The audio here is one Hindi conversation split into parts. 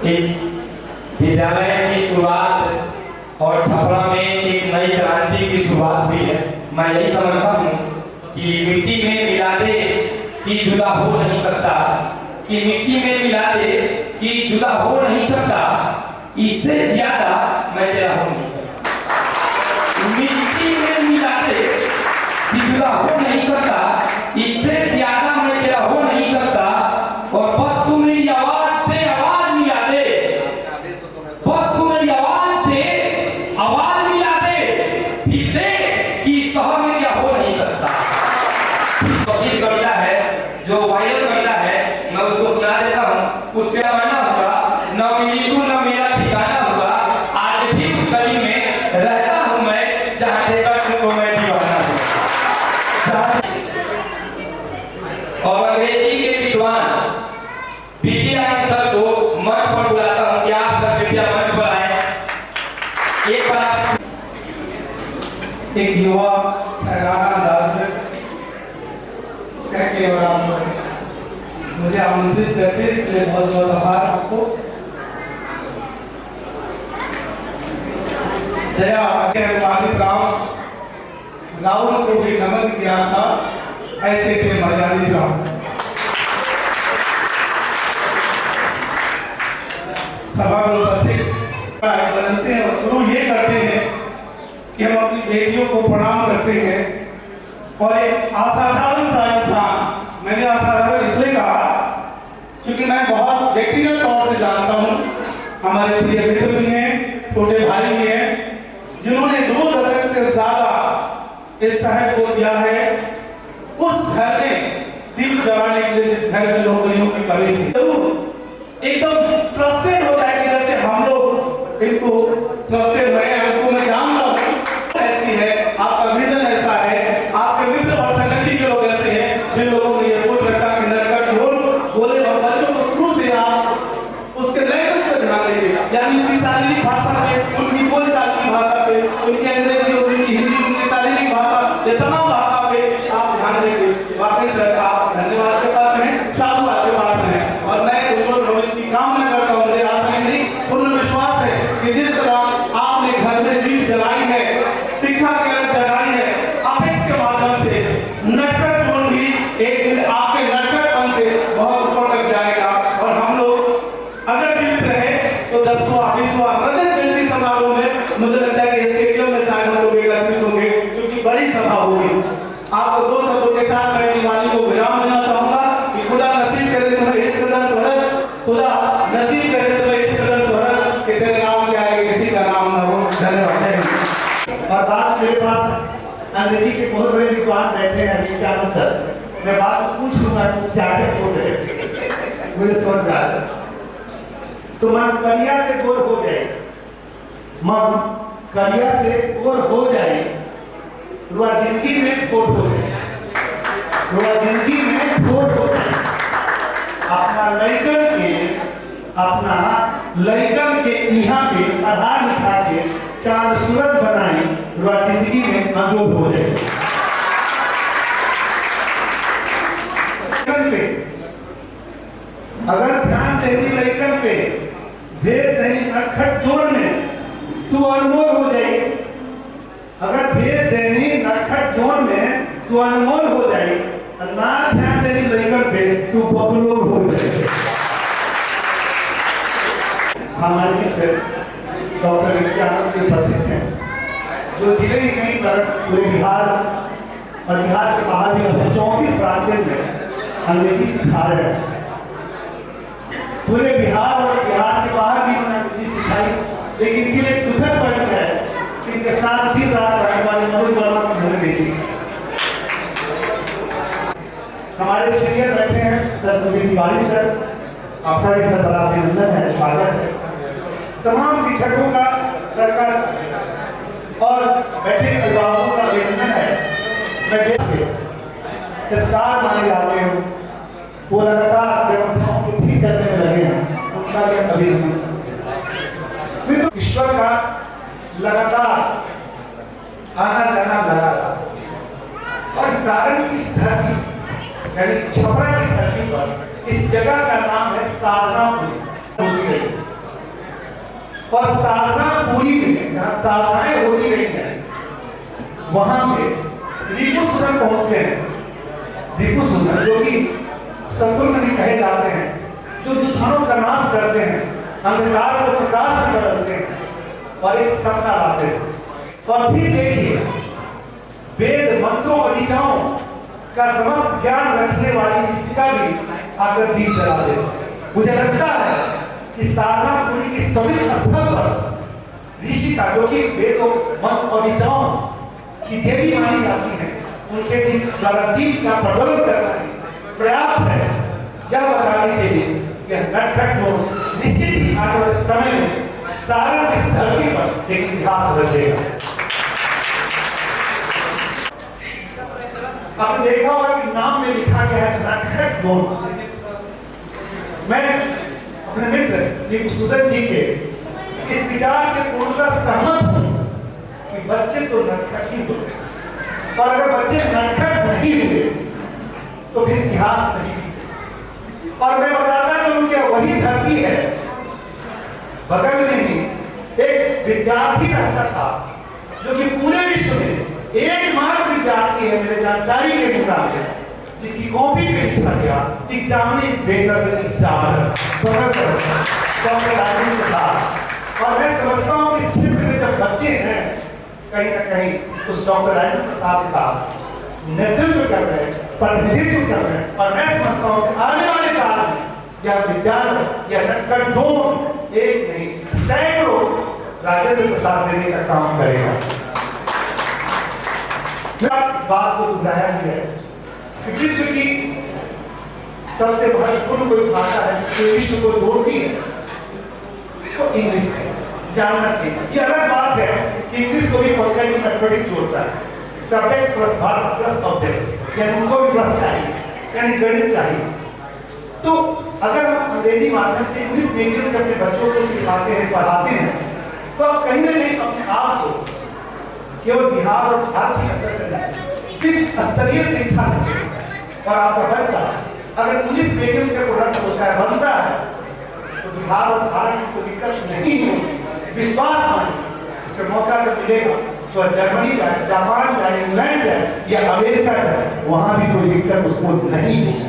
इस विद्यालय की शुरुआत और छपरा में एक नई क्रांति की शुरुआत हुई है। मैं यही समझता हूँ कि मिट्टी में मिला दे कि जुदा हो नहीं सकता, कि मिट्टी में मिला दे कि जुदा हो नहीं सकता, इससे ज्यादा मैं तेरा हो नहीं सकता। मिट्टी में मिला दे कि जुदा हो नहीं सकता, इससे ज्यादा मैं तेरा हो नहीं सकता। और बस तू मेरी आवाज से आवाज मिला दे, बस तू मेरी आवाज से आवाज मिला दे, फिर दे कि शहर में क्या हो नहीं सकता। एक कविता है जो वायरल कविता है, मैं उसको सुना देता हूँ। उसके माना होगा न मिली तू न मेरा ठिकाना होगा, आज भी उस गली में रहता हूँ मैं जहाँ देखा तुमको मैं दीवाना हूँ। और अंग्रेजी के विद्वान पीटी राय सर को मंच पर बुलाता हूँ कि आप सब कृपया मंच पर आए। एक बार एक युवा सराहना अंदाज कहके और आप मुझे आमंत्रित करते हैं, इसके लिए बहुत बहुत आभार आपको। दया रावण को भी नमन किया था, ऐसे थे मर्यादित राम। सभा में उपस्थित बनते हैं और शुरू ये करते हैं कि हम अपनी बेटियों को प्रणाम करते हैं। और एक असाधारण सा इंसान, मैंने असाधारण इसलिए कहा क्योंकि मैं बहुत व्यक्तिगत तौर से जानता हूँ, हमारे प्रिय मित्र भी हैं, छोटे भाई भी हैं, जिन्होंने 2 दशक से ज्यादा इस शहर को दिया है। उस घर में दीप जलाने के लिए जिस घर में नौकरियों की कमी थी, जरूर एकदम ट्रस्टेड हो जाएगी, जैसे हम लोग इनको ट्रस्टेड रहे हैं। उनको मैं जानता हूँ ऐसी है, आपका विजन ऐसा है, आपके मित्र और संगति के लोग ऐसे हैं जिन लोगों ने ये सोच रखा कि नरकट बोले और बच्चों को शुरू से आप उसके लैंग्वेज पर ध्यान देंगे, यानी उसकी शारीरिक भाषा पे, उनकी बोलचाल की भाषा पे, उनकी अंग्रेजी और उनकी हिंदी, उनकी शारीरिक भाषा, ये तमाम भाषा पे आप ध्यान देंगे। वाकई सर आप धन्यवाद के पात्र हैं, साधुवाद के पात्र हैं। और मैं उज्ज्वल भविष्य की कामना करता हूँ। मुझे आशा नहीं, पूर्ण विश्वास है कि जिस तरह आपने घर में दीप जलाई है, शिक्षा के अलग जगाई है, अपेक्स के माध्यम से नटखट गुण भी एक दिन आपके नटखटपन से बहुत ऊपर तक जाएगा। और हम लोग अगर जीवित रहे तो 10वां 20वां रजत जयंती समारोह में मुझे लगता है कि स्टेडियम में शायद हम लोग एकत्रित होंगे, क्योंकि बड़ी सभा होगी। आपको 2 शब्दों के साथ मैं दिवाली को विराम देना चाहूंगा कि खुदा नसीब करे तो इस कदर शोहरत, खुदा नसीब करे तो इस कदर शोहरत कि तेरे नाम के आगे किसी का नाम न हो। धन्यवाद। और बात मेरे पास अंग्रेजी के बहुत बड़े विद्वान बैठे हैं विज्ञान सर, मैं बात पूछ लूंगा कि क्या क्या बोल रहे हैं, मुझे समझ आ जाए। तो मन करिया से गोर हो जाए, मन करिया से गोर हो जाए, रुआ जिंदगी में खोट हो जाए, रुआ जिंदगी में खोट हो जाए। अपना लइकन के यहाँ पे आधार लिखा के 4 सूरत बनाई, रुआ जिंदगी में अजोब हो जाए। पे अगर ध्यान देनी लइकन पे, भेद देनी नटखट जोड़ में, तू अनमोल हो जाए। अगर भेद देनी नटखट जोड़ में तू अनमोल हो जाए, ना ध्यान देनी लइकन पे तू बकलोल हो जाए। हमारे मित्र डॉक्टर नित्यानंद जी उपस्थित हैं, जो जिले ही नहीं पर पूरे बिहार और बिहार के बाहर भी अपने 34 ब्रांचेज में अंग्रेजी सिखा रहे हैं। पूरे बिहार और बिहार के बाहर भी उन्होंने अंग्रेजी सिखाई, लेकिन इनके लिए दुखद पड़ गया है कि इनके साथ दिन रात रहने वाले मनोज वर्मा को उन्होंने नहीं सीखा। हमारे सीनियर बैठे हैं सर सुनील तिवारी सर, आपका भी सर बड़ा अभिनंदन है, स्वागत है। तमाम शिक्षकों का सरकार और बैठे अभिभावकों का अभिनंदन है। मैं देखिए स्टार माने जाते हैं, वो लगातार व्यवस्थाओं को ठीक करने में लगे हैं, उनका भी अभिनंदन। ईश्वर का लगातार आना जाना लगातार, और सारण की इस धरती यानी छपरा की धरती पर इस जगह का नाम है साधना। और साधना पूरी है, जहाँ साधनाएं होती रही हैं वहां पे रिपु सुंदर पहुंचते हैं। रिपु सुंदर जो कि सतगुरु में भी कहे जाते हैं, जो दुश्मनों का नाश करते हैं, अंधकार को प्रकाश में बदलते हैं और एक सपना लाते हैं। और फिर देखिए वेद मंत्रों और ऋचाओं का समस्त ज्ञान रखने वाली ऋषिका भी आकर दीप जला दे। मुझे लगता है कि साधनापुरी की पवित्र स्थल पर ऋषिका जो कि वेदों मंत्र और ऋचाओं की देवी मानी जाती है, उनके द्वारा दीप का प्रज्वलन करना पर्याप्त है यह बताने के लिए यह नटखट लोग निश्चित ही आने वाले समय में सारण इस धरती पर एक इतिहास रचेगा। आपने देखा होगा कि नाम में लिखा गया है नटखट लोग। मैं अपने मित्र रिपुसुदन जी के इस विचार से पूर्णतः सहमत हूं कि बच्चे तो नटखट ही होते, और अगर बच्चे नटखट नहीं हुए तो फिर इतिहास नहीं। और मैं बताता चलूं कि वही धरती है बगल में ही एक विद्यार्थी रहता था जो कि पूरे विश्व में एकमात्र विद्यार्थी है मेरे जानकारी के मुताबिक जिसकी कॉपी पे लिखा गया exam is better than exam doctor Rajendra Prasad. और मैं समझता हूँ कि इस क्षेत्र में जब बच्चे हैं कहीं ना कहीं उस डॉक्टर राजेंद्र प्रसाद का नेतृत्व कर रहे हैं, प्रतिनिधित्व कर रहे हैं, और मैं समझता हूँ कि आने वाले काल में यह विद्यालय यह नटखट एक नहीं सैकड़ों राजेंद्र प्रसाद देने का काम करेगा। इस बात को दोहराया है कि विश्व की सबसे महत्वपूर्ण कोई भाषा है जो विश्व को जोड़ती है तो इंग्लिश है, जानना चाहिए। ये अलग बात है कि इंग्लिश को भी पॉलिटिकल मैथमेटिक्स जोड़ता है, subject plus verb plus object, यानी उनको भी प्लस चाहिए, यानी गणित चाहिए। तो अगर हम अंग्रेजी माध्यम से इंग्लिश मीडियम से अपने बच्चों को सिखाते हैं, पढ़ाते हैं, तो आप कहीं ना कहीं अपने आप को केवल बिहार और भारत के स्तर पर विश्व स्तरीय शिक्षा देंगे। और आपका बच्चा अगर इंग्लिश मीडियम से प्रोडक्ट होता है, बनता है, तो बिहार और भारत में कोई दिक्कत नहीं होगी। विश्वास मानिए उसे मौका जब मिलेगा तो जर्मनी जाए, जापान जाए, इंग्लैंड जाए या अमेरिका जाए, वहां भी कोई दिक्कत उसको नहीं होगी।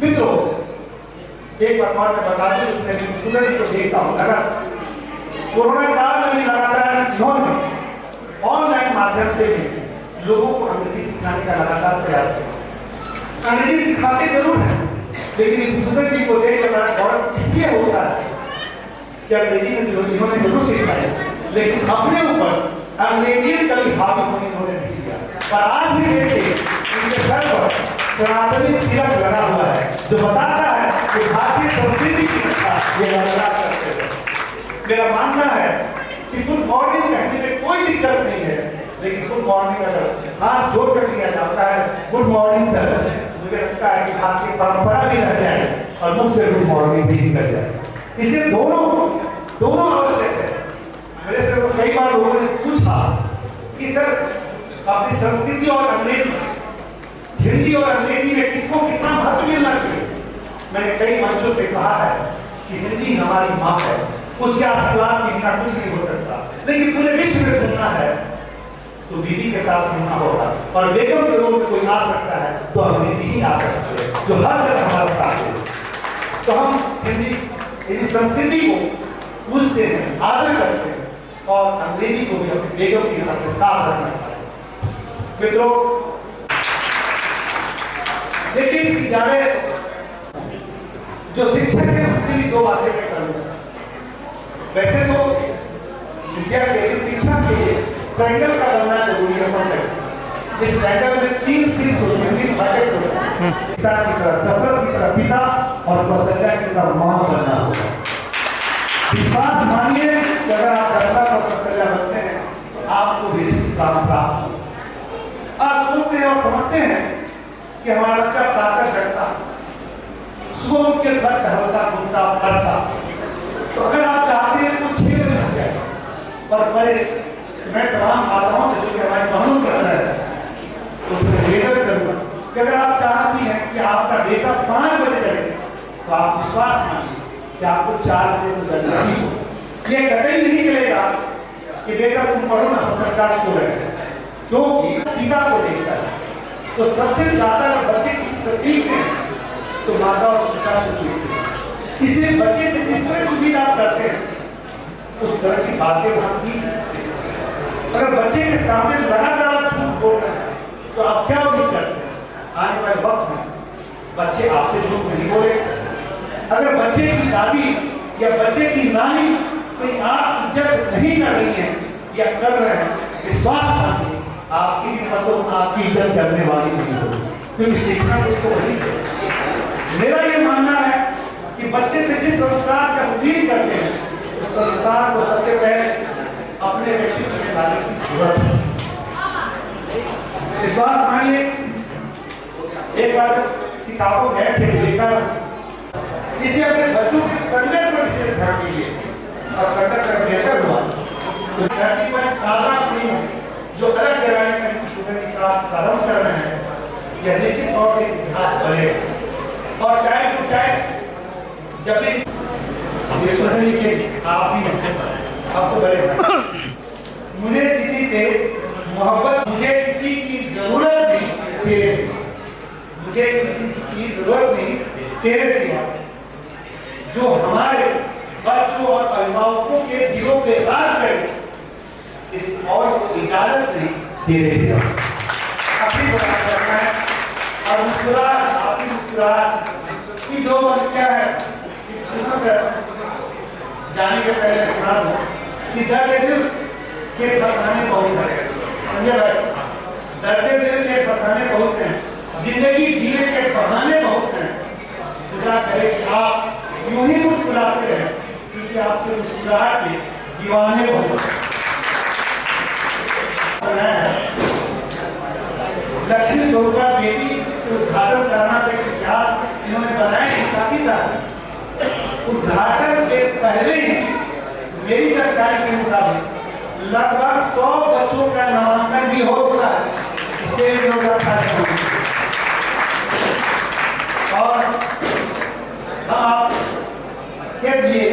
मित्रों, एक बात और मैं बता दूं, उसने स्टूडेंट को देखा हूं, अगर कोरोना काल में भी लगातार इन्होंने ऑनलाइन माध्यम से भी लोगों को अंग्रेजी सिखाने का लगातार प्रयास किया। अंग्रेजी सिखाते जरूर हैं, लेकिन सुंदर जी को देख बड़ा गौरव इसलिए होता है कि अंग्रेजी में इन्होंने जरूर सिखाया, लेकिन अपने ऊपर अंग्रेजी कभी हावी होने इन्होंने नहीं दिया। पर आज भी देखिए इनके सर पर सनातनी तिलक लगा हुआ है जो बताता है कि भारतीय संस्कृति की रक्षा ये लगातार करते हैं। मेरा मानना है कि गुड मॉर्निंग कहने में कोई दिक्कत नहीं है, लेकिन गुड मॉर्निंग अगर हाथ जोड़ कर दिया जाता है गुड मॉर्निंग सर, मुझे लगता है कि भारतीय परंपरा भी रह जाए और मुझ से गुड मॉर्निंग भी निकल जाए। इसे दोनों आवश्यक है। मेरे से तो कई बार लोगों ने पूछा कि सर अपनी संस्कृति और अंग्रेजी, हिंदी और अंग्रेजी में किसको कितना महत्व मिलना चाहिए। मैंने कई मंचों से कहा है कि हिंदी हमारी माँ है, उसके आशीर्वाद के बिना कुछ नहीं हो सकता, लेकिन पूरे विश्व में घूमना है तो बीवी के साथ घूमना होगा, और बेगम के रूप में कोई आ सकता है तो अंग्रेजी ही आ सकती है जो हर जगह हमारे साथ है। तो हम हिंदी संस्कृति को पूछते हैं, आदर करते हैं, और अंग्रेजी को भी अपनी बेगम की तरह के साथ रखना चाहिए। मित्रों, देखिए इस विद्यालय जो शिक्षक है उनसे भी दो बातें मैं करूंगा। वैसे तो विद्या के लिए, शिक्षा के लिए ट्रायंगल का बनना जरूरी है। जिस ट्रायंगल में 3 शीर्ष होते हैं, 3 वर्टेक्स होते हैं, पिता की तरह दशरथ की तरह पिता और कौशल्या की तरह मां बनना होगा। विश्वास मानिए कि अगर आप दशरथ और कौशल्या बनते हैं तो आपको भी ऋषि काम प्राप्त होगा। आप सोचते हैं और समझते हैं कि हमारा बच्चा प्रातः जगता, सुबह उठ के घर टहलता, घूमता, पढ़ता, तो अगर आप चाहते हैं तो 6 बजे उठ जाए। और मैं तमाम माताओं से जो कि हमारी बहनों कर रहा है उसमें निवेदन करूंगा कि अगर आप चाहती हैं कि आपका बेटा 5 बजे चले तो आप विश्वास मानिए कि आपको 4 बजे तो जगना ही होगा। ये कतई नहीं चलेगा कि बेटा तुम पढ़ो ना, हम सरकार सो रहे हैं, क्योंकि पिता को देखता है। तो सबसे ज्यादा अगर बच्चे किसी से सीखते हैं तो माता और पिता से सीखते हैं। इसलिए बच्चे से जिस तरह की उम्मीद आप करते हैं उस तरह की बातें वहां की। अगर बच्चे के सामने लगातार आप झूठ बोल रहे हैं तो आप क्या उम्मीद करते हैं? आने वाले वक्त में बच्चे आपसे झूठ नहीं बोले। अगर बच्चे की दादी या बच्चे की नानी कोई आप इज्जत नहीं कर रही है या कर रहे हैं, विश्वास मानिए आपकी भी मतलब आपकी इज्जत करने वाली नहीं होगी, क्योंकि सीखना उसको वही से। मेरा ये मानना है कि बच्चे से जिस संस्कार का उम्मीद करते हैं उस संस्कार को सबसे पहले अपने व्यक्तित्व में लाने की जरूरत है। विश्वास मानिए, एक बार सिकागो गए थे लेकर, इसे अपने बच्चों के संगत पर विशेष ध्यान दीजिए और संगत का बेहतर हुआ तो धरती पर साधारण पीढ़ी जो अलग जगह में शुगर की प्रारंभ कर रहे हैं, यह निश्चित तौर से इतिहास बनेगा। और टाइम टू टाइम जब भी ये तो नहीं कि आप भी आपको बड़े मुझे किसी से मोहब्बत, मुझे किसी की जरूरत नहीं तेरे से, मुझे किसी की जरूरत नहीं तेरे सिवा। जो हमारे बच्चों और अभिभावकों के दिलों पे राज करे इस और इजाजत नहीं तेरे दिया। अपनी बात करना है और मुस्कुराहट, आपकी मुस्कुराहट की जो क्या है सुनो सर, जाने के पहले सुना दो कि दर्द दिल के फसाने बहुत है, समझे भाई? दर्द दिल के फसाने बहुत हैं, जिंदगी जीने के बहाने बहुत हैं। खुदा करे कि आप यूं ही मुस्कुराते रहे, क्योंकि आपके मुस्कुराहट के दीवाने बहुत हैं। लक्ष्मी स्वरूपा बेटी से उद्घाटन करना का इतिहास इन्होंने बनाया कि साथ ही साथ उद्घाटन के पहले ही मेरी जानकारी के मुताबिक लगभग 100 बच्चों का नामांकन भी हो चुका है। इससे और हम के लिए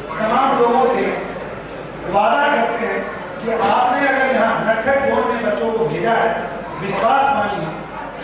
तमाम लोगों से वादा करते हैं कि आपने अगर यहाँ नटखट बोर्ड में बच्चों को भेजा है, विश्वास मानिए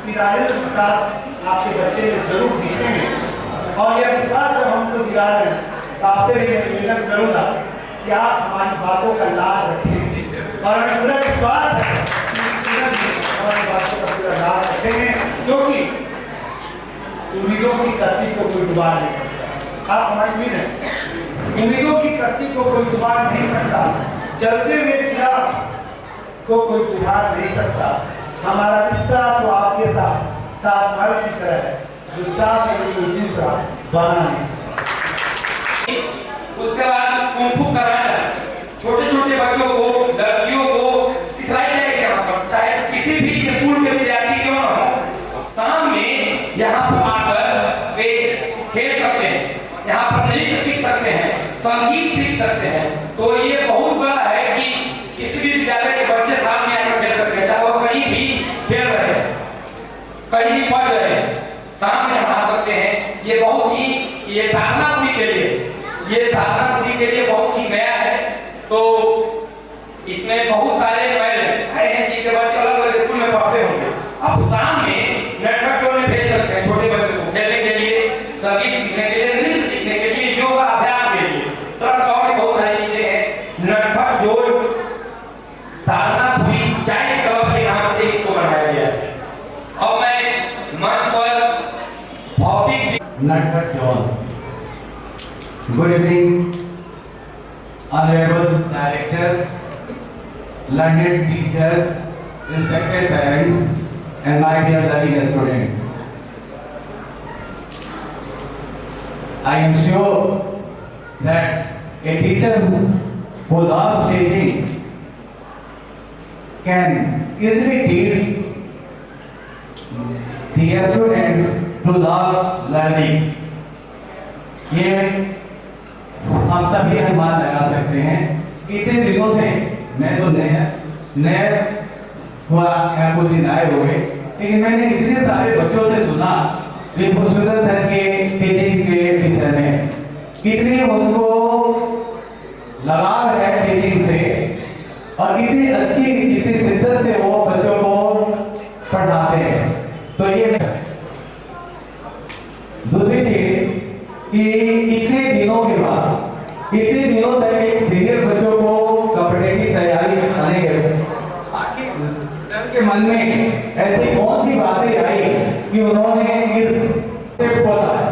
कि राजेंद्र प्रसाद आपके बच्चे में जरूर दिखेंगे। और यह विश्वास जब हमको दिला रहे हैं तो आपसे भी मैं निवेदन करूँगा कि आप हमारी बातों का लाभ रखें और हमें पूरा विश्वास है कि हमारी बातों का पूरा लाभ रखेंगे, क्योंकि उम्मीदों की कश्ती को कोई डुबा नहीं सकता। आप हमारी उम्मीद है, उम्मीदों की कश्ती को कोई डुबा नहीं सकता, जलते हुए चिराग को कोई बुझा नहीं सकता। हमारा रिश्ता तो आपके साथ ताजमहल की तरह है, जो चाह के कोई दूसरा बना नहीं सकता। उसके बाद कुंफू कराटा, छोटे छोटे बच्चों को, लड़कियों को सिखाई जाएगी यहाँ पर, चाहे किसी भी स्कूल के विद्यार्थी क्यों ना हो, शाम में यहाँ पर आकर वे खेल सकते हैं, यहाँ पर नृत्य सीख सकते हैं, संगीत सीख सकते हैं। तो ये बहुत बड़ा है कि किसी भी विद्यालय के बच्चे सामने आकर खेल सकते हैं, चाहे वो कहीं भी खेल रहे हैं, कहीं भी पढ़ रहे हैं, सामने आ सकते हैं। ये बहुत ही, ये साधना पूरी के लिए, ये साधना पूरी के लिए बहुत ही नया है। तो इसमें बहुत सारे पेरेंट्स आए हैं जिनके बच्चे अलग अलग स्कूल में पढ़ते होंगे, अब शाम में नटखट जोड़ में भेज सकते हैं छोटे बच्चों को खेलने के लिए, संगीत सीखने के लिए, नृत्य सीखने के लिए, योगा अभ्यास के लिए, तरह और बहुत सारी चीजें हैं। नटखट जोड़ साधना पूरी चाइल्ड क्लब के नाम से इसको बनाया गया है। और मैं मंच पर भौतिक नटखट जोड़। Good evening, honorable directors, learned teachers, respected parents, and my dear loving students. I am sure that a teacher who loves teaching can easily teach the students to love learning. ये हम सभी अनुमान लगा सकते हैं। इतने दिनों से मैं तो नए हुआ यहाँ कुछ दिन आए हुए, लेकिन मैंने इतने सारे बच्चों से सुना विभूषण सर के टीचिंग के विषय में, कितनी उनको कि इतने दिनों के बाद, इतने दिनों तक एक सीनियर बच्चों को कपड़े की तैयारी कराने गए, आखिर सर के मन में ऐसी कौन सी बातें आई कि उन्होंने इस से बताया।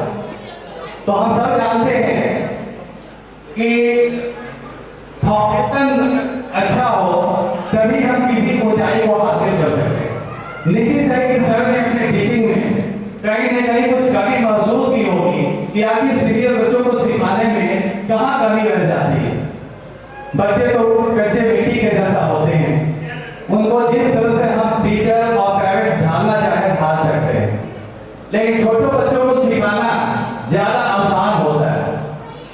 तो हम सब जानते हैं कि फाउंडेशन अच्छा हो तभी हम किसी ऊंचाई को हासिल कर सकते हैं। निश्चित है कि सर ने अपने टीचिंग में कहीं न कहीं कुछ कमी महसूस की होगी कि आखिर सीनियर बच्चों को सिखाने में कहाँ कमी रह जाती है। बच्चे तो कच्चे मिट्टी के जैसा होते हैं, उनको जिस तरह से हम टीचर और प्राइवेट ढालना चाहे ढाल सकते हैं, लेकिन छोटे बच्चों को सिखाना ज्यादा आसान होता है।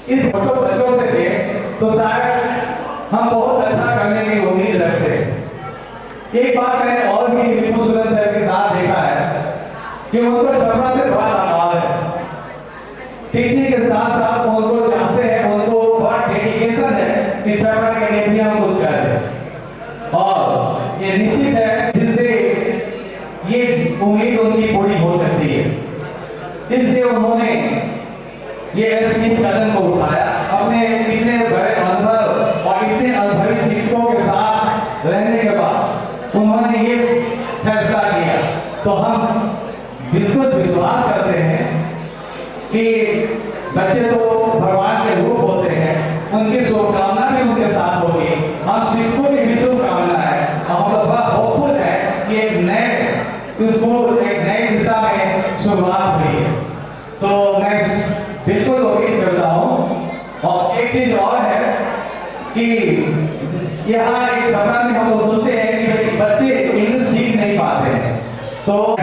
इस छोटे बच्चों से देख तो शायद हम बहुत अच्छा करने की उम्मीद रखते हैं। एक बात मैंने और भी रिपु सुरेश सर के साथ देखा है कि उनको छपरा से बड़ा लगाव है, टीचिंग के साथ साथ उनको जानते हैं, उनको बड़ा डेडिकेशन है कि छपरा के लिए भी हम कुछ करें, और ये निश्चित है जिससे ये उम्मीद उनकी पूरी हो सकती है। इसलिए उन्होंने ये ऐसे कदम को उठाया, अपने इतने बड़े अनुभव और इतने अनुभवी शिक्षकों के साथ रहने के बाद उन्होंने ये फैसला किया। तो हम बिल्कुल विश्वास करते हैं कि बच्चे तो भगवान के रूप होते हैं, उनकी शुभकामना भी उनके साथ होगी, हम शिक्षकों की भी शुभकामना है। हम लोग बहुत होपफुल है कि एक नए स्कूल, एक नई दिशा में शुरुआत हुई है। सो मैं बिल्कुल उम्मीद करता हूँ। और एक चीज और है कि यहाँ एक छपरा में हम लोग सुनते हैं कि बच्चे इंग्लिश सीख नहीं पाते हैं, तो